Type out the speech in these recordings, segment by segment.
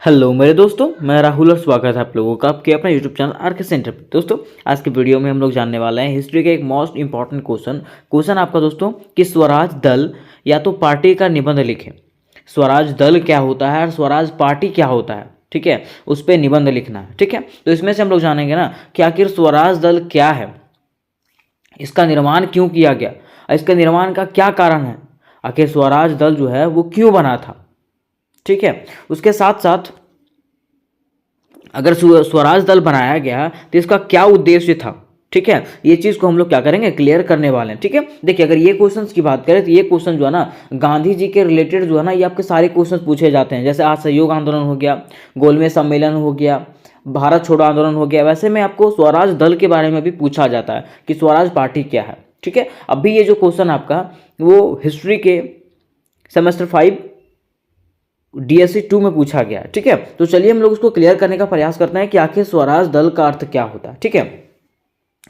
Hello मेरे दोस्तों, मैं राहुल और स्वागत है आप लोगों का आपके अपने यूट्यूब चैनल आरके सेंटर पर। दोस्तों, आज के वीडियो में हम लोग जानने वाले हैं हिस्ट्री का एक मोस्ट इंपॉर्टेंट क्वेश्चन आपका दोस्तों कि स्वराज दल या तो पार्टी का निबंध लिखें। स्वराज दल क्या होता है और स्वराज पार्टी क्या होता है, ठीक है, उस पर निबंध लिखना है। ठीक है, तो इसमें से हम लोग जानेंगे ना कि आखिर स्वराज दल क्या है, इसका निर्माण क्यों किया गया, इसके निर्माण का क्या कारण है, आखिर स्वराज दल जो है वो क्यों बना था। ठीक है, उसके साथ साथ अगर स्वराज दल बनाया गया तो इसका क्या उद्देश्य था। ठीक है, ये चीज़ को हम लोग क्या करेंगे, क्लियर करने वाले हैं। ठीक है, देखिए अगर ये क्वेश्चंस की बात करें तो ये क्वेश्चन जो है ना गांधी जी के रिलेटेड जो है ना, ये आपके सारे क्वेश्चंस पूछे जाते हैं। जैसे असहयोग आंदोलन हो गया, गोलमेज सम्मेलन हो गया, भारत छोड़ो आंदोलन हो गया, वैसे में आपको स्वराज दल के बारे में भी पूछा जाता है कि स्वराज पार्टी क्या है। ठीक है, अभी ये जो क्वेश्चन आपका वो हिस्ट्री के सेमेस्टर 5 DSC 2 में पूछा गया है। ठीक है, तो चलिए हम लोग उसको क्लियर करने का प्रयास करते हैं कि आखिर स्वराज दल का अर्थ क्या होता है। ठीक है,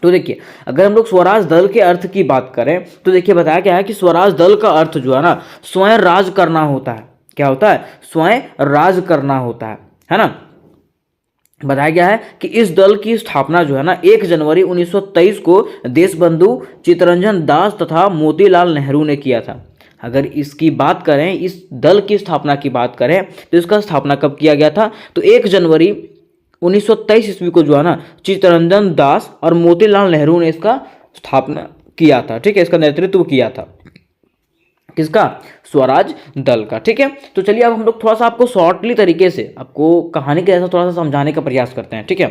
तो देखिए अगर हम लोग स्वराज दल के अर्थ की बात करें तो देखिए बताया गया है कि स्वराज दल का अर्थ जो है ना स्वयं राज करना होता है। क्या होता है? स्वयं राज करना होता है ना। बताया गया है कि इस दल की स्थापना जो है ना 1 जनवरी 1923 को देशबंधु चित्तरंजन दास तथा मोतीलाल नेहरू ने किया था। अगर इसकी बात करें, इस दल की स्थापना की बात करें तो इसका स्थापना कब किया गया था, तो 1 जनवरी 1923 ईस्वी को जो है ना चित्तरंजन दास और मोतीलाल नेहरू ने इसका स्थापना किया था। ठीक है, इसका नेतृत्व किया था किसका? स्वराज दल का। ठीक है, तो चलिए अब हम लोग थोड़ा सा आपको शॉर्टली तरीके से आपको कहानी के जैसा थोड़ा सा समझाने का प्रयास करते हैं। ठीक है,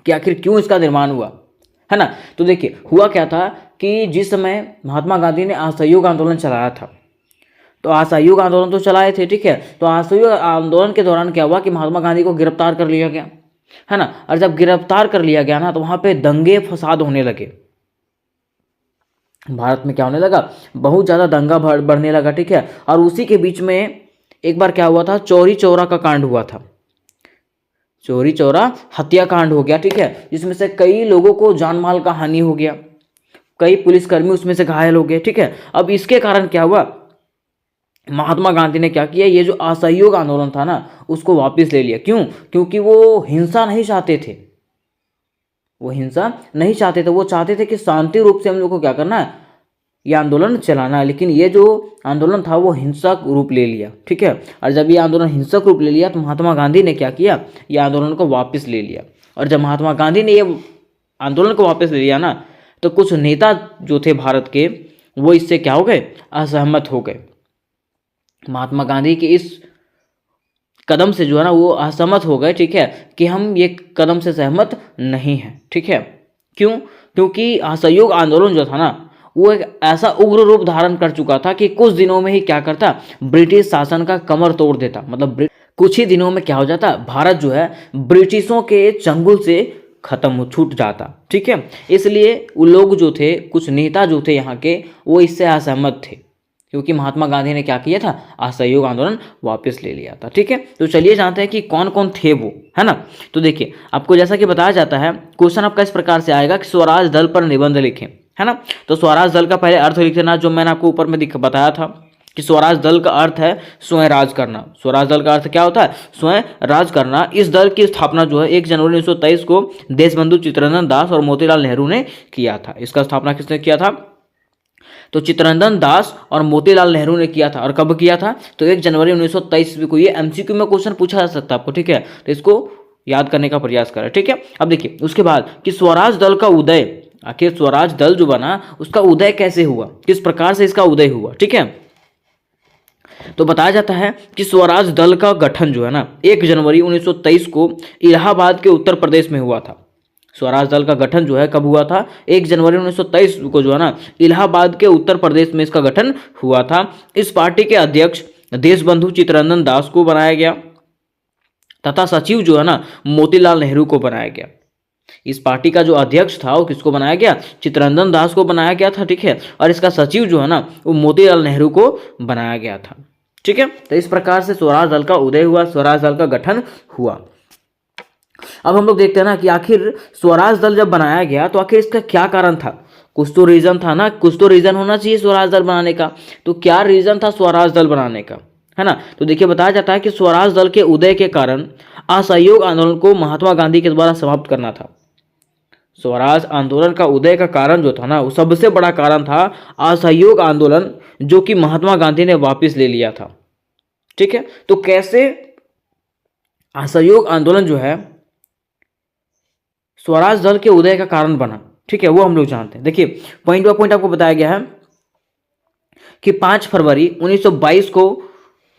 कि आखिर क्यों इसका निर्माण हुआ है ना। तो देखिए हुआ क्या था कि जिस समय महात्मा गांधी ने असहयोग आंदोलन चलाया था, तो असहयोग आंदोलन तो चलाए थे। ठीक है, तो असहयोग आंदोलन के दौरान क्या हुआ कि महात्मा गांधी को गिरफ्तार कर लिया गया है ना। और जब गिरफ्तार कर लिया गया ना तो वहां पे दंगे फसाद होने लगे। भारत में क्या होने लगा, बहुत ज़्यादा दंगा बढ़ने लगा। ठीक है, और उसी के बीच में एक बार क्या हुआ था, चौरी चौरा का कांड हुआ था। चौरी चौरा हत्याकांड हो गया। ठीक है, जिसमें से कई लोगों को जान माल का हानि हो गया, कई पुलिसकर्मी उसमें से घायल हो गए। ठीक है, अब इसके कारण क्या हुआ, महात्मा गांधी ने क्या किया, ये जो असहयोग आंदोलन था ना उसको वापस ले लिया। क्यों? क्योंकि वो हिंसा नहीं चाहते थे, वो हिंसा नहीं चाहते थे, वो चाहते थे कि शांति रूप से हम लोग को क्या करना है, ये आंदोलन चलाना है। लेकिन ये जो आंदोलन था वो हिंसक रूप ले लिया। ठीक है, और जब ये आंदोलन हिंसक रूप ले लिया तो महात्मा गांधी ने क्या किया, ये आंदोलन को वापस ले लिया। और जब महात्मा गांधी ने ये आंदोलन को वापस ले लिया ना तो कुछ नेता जो थे भारत के, वो इससे क्या हो गए, असहमत हो गए। महात्मा गांधी के इस कदम से जो है ना वो असहमत हो गए। ठीक है, कि हम ये कदम से सहमत नहीं हैं। ठीक है, क्यों? क्योंकि असहयोग आंदोलन जो था ना वो एक ऐसा उग्र रूप धारण कर चुका था कि कुछ दिनों में ही क्या करता, ब्रिटिश शासन का कमर तोड़ देता। मतलब कुछ ही दिनों में क्या हो जाता, भारत जो है ब्रिटिशों के चंगुल से खत्म छूट जाता। ठीक है, इसलिए वो लोग जो थे, कुछ नेता जो थे यहाँ के, वो इससे असहमत थे क्योंकि महात्मा गांधी ने क्या किया था, असहयोग आंदोलन वापस ले लिया था। ठीक है, तो चलिए जानते हैं कि कौन कौन थे वो, है ना। तो देखिए आपको जैसा कि बताया जाता है, क्वेश्चन आपका इस प्रकार से आएगा कि स्वराज दल पर निबंध लिखें, है ना। तो स्वराज दल का पहले अर्थ लिख देना, जो मैंने आपको ऊपर में बताया था कि स्वराज दल का अर्थ है स्वयं राज करना। स्वराज दल का अर्थ क्या होता है, स्वयं राज करना। इस दल की स्थापना जो है 1 जनवरी 1923 को देशबंधु चित्तरंजन दास और मोतीलाल नेहरू ने किया था। इसका स्थापना किसने किया था, तो चित्तरंजन दास और मोतीलाल नेहरू ने किया था। और कब किया था, तो 1 जनवरी 1923 को। ये MCQ में क्वेश्चन पूछा जा सकता है आपको। ठीक है, तो इसको याद करने का प्रयास करें। ठीक है, अब देखिए उसके बाद कि स्वराज दल का उदय, आखिर स्वराज दल जो बना उसका उदय कैसे हुआ, किस प्रकार से इसका उदय हुआ। ठीक है, तो बताया जाता है कि स्वराज दल का गठन जो है ना 1 जनवरी 1923 को इलाहाबाद के उत्तर प्रदेश में हुआ था। स्वराज दल का गठन जो है कब हुआ था, 1 जनवरी 1923 को जो है ना इलाहाबाद के उत्तर प्रदेश में इसका गठन हुआ था। इस पार्टी के अध्यक्ष देशबंधु चित्तरंजन दास को बनाया गया तथा सचिव जो है ना मोतीलाल नेहरू को बनाया गया। इस पार्टी का जो अध्यक्ष था वो किसको बनाया गया, चित्तरंजन दास को बनाया गया था। ठीक है, और इसका सचिव जो है ना वो मोतीलाल नेहरू को बनाया गया था। ठीक है, तो इस प्रकार से स्वराज दल का उदय हुआ, स्वराज दल का गठन हुआ। अब हम लोग देखते हैं ना कि आखिर स्वराज दल जब बनाया गया तो आखिर इसका क्या कारण था। कुछ तो रीजन था ना, कुछ तो रीजन होना चाहिए स्वराज दल बनाने का। तो क्या रीजन था स्वराज दल बनाने का, है ना। तो देखिए बताया जाता है कि स्वराज दल के उदय के कारण असहयोग आंदोलन को महात्मा गांधी के द्वारा समाप्त करना था। स्वराज आंदोलन का उदय का कारण जो था ना, वो सबसे बड़ा कारण था असहयोग आंदोलन, जो कि महात्मा गांधी ने वापस ले लिया था। ठीक है, तो कैसे असहयोग आंदोलन जो है स्वराज दल के उदय का कारण बना, ठीक है, वो हम लोग जानते हैं। देखिए पॉइंट बाय पॉइंट आपको बताया गया है कि 5 फरवरी 1922 को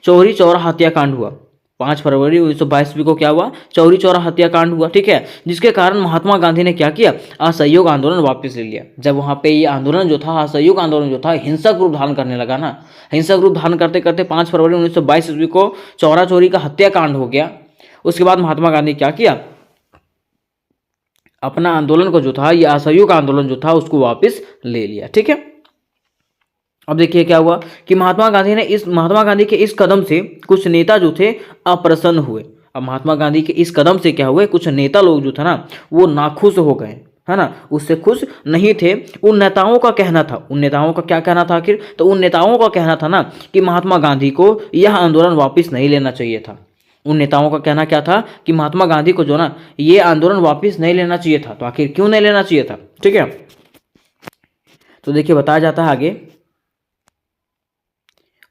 चौरी चौरा हत्याकांड हुआ। 5 फरवरी 1922 को क्या हुआ? चौरी चौरा हत्याकांड हुआ। ठीक है, जिसके कारण महात्मा गांधी ने क्या किया? असहयोग आंदोलन वापस ले लिया। जब वहां पे ये आंदोलन जो था, असहयोग आंदोलन जो था, हिंसक रूप धारण करने लगा ना, हिंसक रूप धारण करते करते 5 फरवरी 1922 को चौरा चौरी का हत्याकांड हो गया। उसके बाद महात्मा गांधी क्या किया? अपना आंदोलन को जो था, ये असहयोग आंदोलन जो था, उसको वापस ले लिया। ठीक है, अब देखिए क्या हुआ कि महात्मा गांधी के इस कदम से कुछ नेता जो थे अप्रसन्न हुए। अब महात्मा गांधी के इस कदम से क्या हुए? कुछ नेता लोग जो था ना, वो नाखुश हो गए, है ना, उससे खुश नहीं थे। उन नेताओं का कहना था, उन नेताओं का क्या कहना था आखिर? तो उन नेताओं का कहना था ना कि महात्मा गांधी को यह आंदोलन वापस नहीं लेना चाहिए था। उन नेताओं का कहना क्या था कि महात्मा गांधी को जो ना, ये आंदोलन वापस नहीं लेना चाहिए था। तो आखिर क्यों नहीं लेना चाहिए था? ठीक है, तो देखिए बताया जाता है आगे,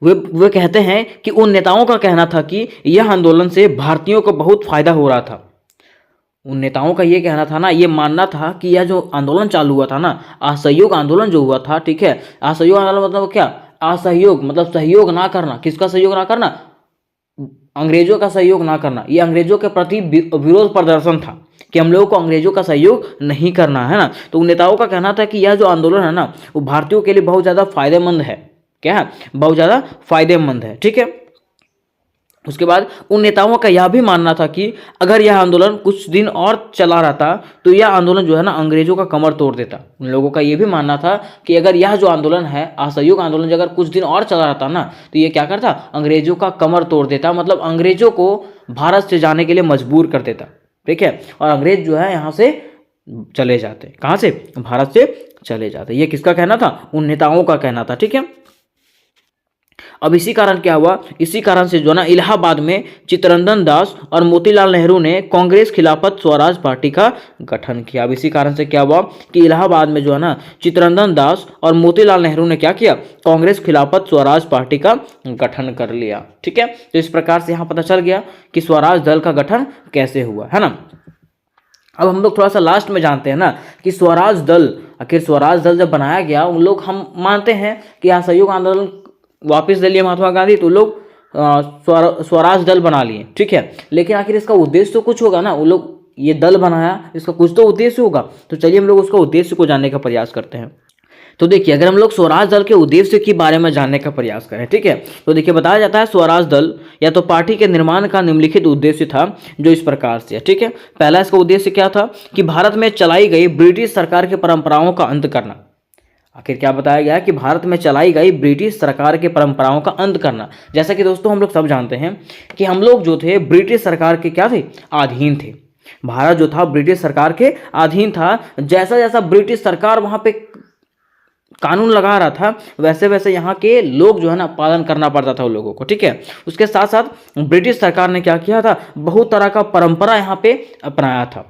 वे कहते हैं कि उन नेताओं का कहना था कि यह आंदोलन से भारतीयों को बहुत फायदा हो रहा था। उन नेताओं का ये कहना था ना, ये मानना था कि यह जो आंदोलन चालू हुआ था ना, असहयोग आंदोलन जो हुआ था, ठीक है, असहयोग आंदोलन मतलब क्या? असहयोग मतलब सहयोग ना करना। किसका सहयोग ना करना? अंग्रेजों का सहयोग ना करना। ये अंग्रेजों के प्रति विरोध प्रदर्शन था कि हम लोगों को अंग्रेजों का सहयोग नहीं करना है ना। तो उन नेताओं का कहना था कि यह जो आंदोलन है ना, वो भारतीयों के लिए बहुत ज़्यादा फायदेमंद है। क्या है? बहुत ज़्यादा फायदेमंद है। ठीक है, उसके बाद उन नेताओं का यह भी मानना था कि अगर यह आंदोलन कुछ दिन और चला रहता तो यह आंदोलन जो है ना, अंग्रेजों का कमर तोड़ देता। उन लोगों का यह भी मानना था कि अगर यह जो आंदोलन है, असहयोग आंदोलन, अगर कुछ दिन और चला रहता ना, तो ये क्या करता? अंग्रेजों का कमर तोड़ देता, मतलब अंग्रेजों को भारत से जाने के लिए मजबूर कर देता। ठीक है, और अंग्रेज जो है यहाँ से चले जाते। कहाँ से? भारत से चले जाते। ये किसका कहना था? उन नेताओं का कहना था। ठीक है, अब इसी कारण क्या हुआ? इसी कारण से जो ना, इलाहाबाद में चित्तरंजन दास और मोतीलाल नेहरू ने कांग्रेस खिलाफत स्वराज पार्टी का गठन किया। अब इसी कारण से क्या हुआ कि इलाहाबाद में जो है ना, चित्तरंजन दास और मोतीलाल नेहरू ने क्या किया? कांग्रेस खिलाफत स्वराज पार्टी का गठन कर लिया। ठीक है, तो इस प्रकार से यहाँ पता चल गया कि स्वराज दल का गठन कैसे हुआ, है ना। अब हम लोग थोड़ा सा लास्ट में जानते हैं ना कि स्वराज दल, आखिर स्वराज दल जब बनाया गया, उन लोग, हम मानते हैं कि असहयोग आंदोलन वापस ले लिए महात्मा गांधी, तो लोग स्वराज दल बना लिए। ठीक है, लेकिन आखिर इसका उद्देश्य तो कुछ होगा ना, वो लोग ये दल बनाया, इसका कुछ तो उद्देश्य होगा। तो चलिए हम लोग उसका उद्देश्य को जानने का प्रयास करते हैं। तो देखिए, अगर हम लोग स्वराज दल के उद्देश्य के बारे में जानने का प्रयास करें, ठीक है, तो देखिए बताया जाता है स्वराज दल या तो पार्टी के निर्माण का निम्नलिखित उद्देश्य था, जो इस प्रकार से है। ठीक है, पहला इसका उद्देश्य क्या था कि भारत में चलाई गई ब्रिटिश सरकार की परंपराओं का अंत करना। आखिर क्या बताया गया कि भारत में चलाई गई ब्रिटिश सरकार के परंपराओं का अंत करना। जैसा कि दोस्तों हम लोग सब जानते हैं कि हम लोग जो थे ब्रिटिश सरकार के क्या थे? अधीन थे। भारत जो था ब्रिटिश सरकार के अधीन था। जैसा जैसा ब्रिटिश सरकार वहां पे कानून लगा रहा था, वैसे वैसे यहाँ के लोग जो है ना, पालन करना पड़ता था उन लोगों को। ठीक है, उसके साथ साथ ब्रिटिश सरकार ने क्या किया था? बहुत तरह का परंपरा यहाँ पे अपनाया था,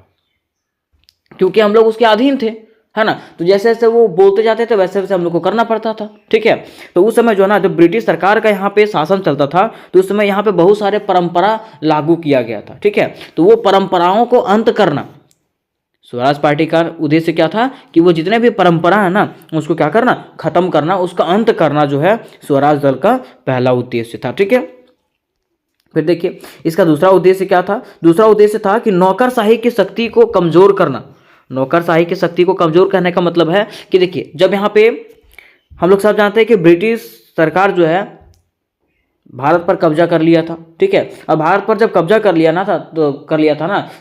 क्योंकि हम लोग उसके अधीन थे, है ना। तो जैसे जैसे वो बोलते जाते थे, वैसे वैसे हम लोग को करना पड़ता था। ठीक है, तो उस समय जो है ना, जब ब्रिटिश सरकार का यहाँ पे शासन चलता था, तो उस समय यहाँ पे बहुत सारे परंपरा लागू किया गया था। ठीक है, तो वो परंपराओं को अंत करना, स्वराज पार्टी का उद्देश्य क्या था कि वो जितने भी परंपरा है ना, उसको क्या करना? खत्म करना, उसका अंत करना, जो है स्वराज दल का पहला उद्देश्य था। ठीक है, फिर देखिए इसका दूसरा उद्देश्य क्या था? दूसरा उद्देश्य था कि नौकरशाही की शक्ति को कमजोर करना। नौकरशाही की शक्ति को कमजोर करने का मतलब है कि देखिए, जब यहाँ पे हम लोग सब जानते हैं कि ब्रिटिश सरकार जो है भारत पर कब्जा कर लिया था। ठीक है, अब भारत पर जब कब्जा कर लिया ना, तो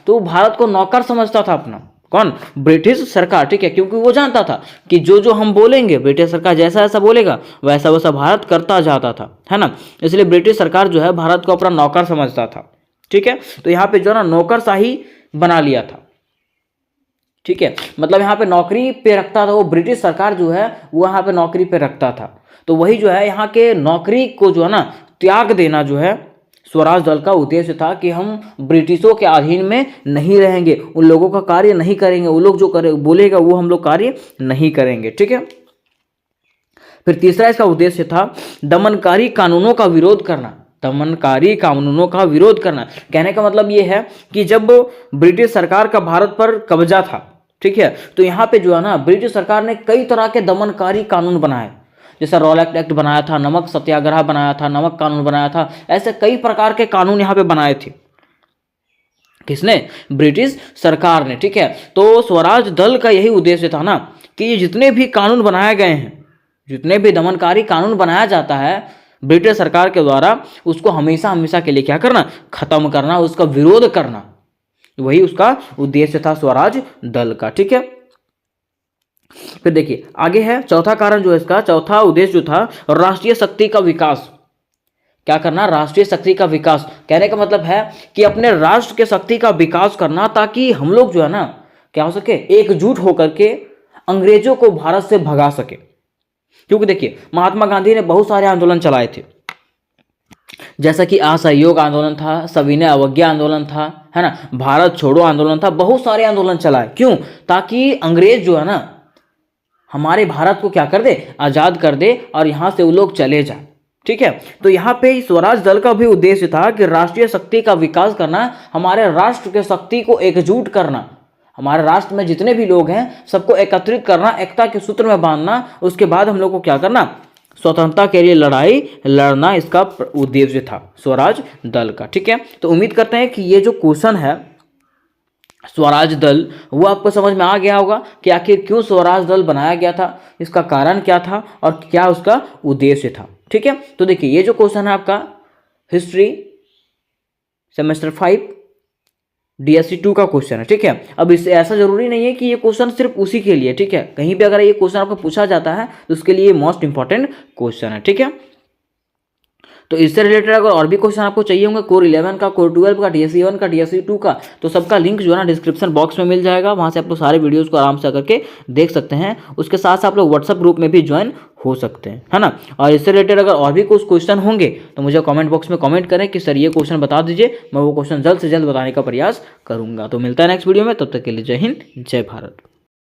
वो भारत को नौकर समझता था अपना। कौन? ब्रिटिश सरकार। ठीक है, क्योंकि वो जानता था कि जो जो हम बोलेंगे, ब्रिटिश सरकार जैसा ऐसा बोलेगा, वैसा वैसा भारत करता जाता था, है ना। इसलिए ब्रिटिश सरकार जो है भारत को अपना नौकर समझता था। ठीक है, तो यहाँ पे जो है ना, नौकरशाही बना लिया था। ठीक है, मतलब यहाँ पे नौकरी पे रखता था वो, ब्रिटिश सरकार जो है वो यहाँ पे नौकरी पे रखता था। तो वही जो है यहाँ के नौकरी को जो है ना, त्याग देना जो है स्वराज दल का उद्देश्य था कि हम ब्रिटिशों के अधीन में नहीं रहेंगे, उन लोगों का कार्य नहीं करेंगे, वो लोग जो करे बोलेगा वो हम लोग कार्य नहीं करेंगे। ठीक है। फिर तीसरा इसका उद्देश्य था दमनकारी कानूनों का विरोध करना। दमनकारी कानूनों का विरोध करना कहने का मतलब ये है कि जब ब्रिटिश सरकार का भारत पर कब्जा था, ठीक है, तो यहाँ पे जो है ना ब्रिटिश सरकार ने कई तरह के दमनकारी कानून बनाए, जैसा रॉलेट एक्ट बनाया था, नमक सत्याग्रह बनाया था, नमक कानून बनाया था, ऐसे कई प्रकार के कानून यहाँ पे बनाए थे। किसने? ब्रिटिश सरकार ने। ठीक है। तो स्वराज दल का यही उद्देश्य था ना कि ये जितने भी कानून बनाए गए हैं, जितने भी दमनकारी कानून बनाया जाता है ब्रिटिश सरकार के द्वारा, उसको हमेशा हमेशा के लिए क्या करना? खत्म करना, उसका विरोध करना, वही उसका उद्देश्य था स्वराज दल का। ठीक है। फिर देखिए आगे है चौथा कारण जो है इसका, चौथा उद्देश्य जो था राष्ट्रीय शक्ति का विकास। क्या करना? राष्ट्रीय शक्ति का विकास। कहने का मतलब है कि अपने राष्ट्र के शक्ति का विकास करना, ताकि हम लोग जो है ना क्या हो सके, एकजुट होकर के अंग्रेजों को भारत से भगा सके। क्योंकि देखिए महात्मा गांधी ने बहुत सारे आंदोलन चलाए थे, जैसा कि असहयोग आंदोलन था, सविनय अवज्ञा आंदोलन था, है ना, भारत छोड़ो आंदोलन था, बहुत सारे आंदोलन चलाए। क्यों? ताकि अंग्रेज जो है ना हमारे भारत को क्या कर दे? आजाद कर दे और यहां से वो लोग चले जाए। ठीक है। तो यहाँ पे स्वराज दल का भी उद्देश्य था कि राष्ट्रीय शक्ति का विकास करना, हमारे राष्ट्र के शक्ति को एकजुट करना, हमारे राष्ट्र में जितने भी लोग हैं सबको एकत्रित करना, एकता के सूत्र में बांधना, उसके बाद हम लोग को क्या करना? स्वतंत्रता के लिए लड़ाई लड़ना, इसका उद्देश्य था स्वराज दल का। ठीक है। तो उम्मीद करते हैं कि ये जो क्वेश्चन है स्वराज दल, वो आपको समझ में आ गया होगा कि आखिर क्यों स्वराज दल बनाया गया था, इसका कारण क्या था और क्या उसका उद्देश्य था। ठीक है। तो देखिए ये जो क्वेश्चन है आपका हिस्ट्री सेमेस्टर 5 DSC 2 का क्वेश्चन है। ठीक है। अब इससे ऐसा जरूरी नहीं है कि ये क्वेश्चन सिर्फ उसी के लिए, ठीक है, कहीं भी अगर ये क्वेश्चन आपको पूछा जाता है तो उसके लिए मोस्ट इंपॉर्टेंट क्वेश्चन है। ठीक है। तो इससे रिलेटेड अगर और भी क्वेश्चन आपको चाहिए होंगे, कोर 11 का, कोर 12 का, DSC 1 का, DSC 2 का, तो सबका लिंक जो है ना डिस्क्रिप्शन बॉक्स में मिल जाएगा, वहां से आप लोग सारे वीडियोस को आराम से करके देख सकते हैं। उसके साथ साथ आप लोग व्हाट्सएप ग्रुप में भी ज्वाइन हो सकते हैं, है ना। और इससे रिलेटेड अगर और भी कुछ क्वेश्चन होंगे तो मुझे कमेंट बॉक्स में कमेंट करें कि सर ये क्वेश्चन बता दीजिए, मैं वो क्वेश्चन जल्द से जल्द बताने का प्रयास करूंगा। तो मिलता है नेक्स्ट वीडियो में, तब तक के लिए जय हिंद, जय भारत।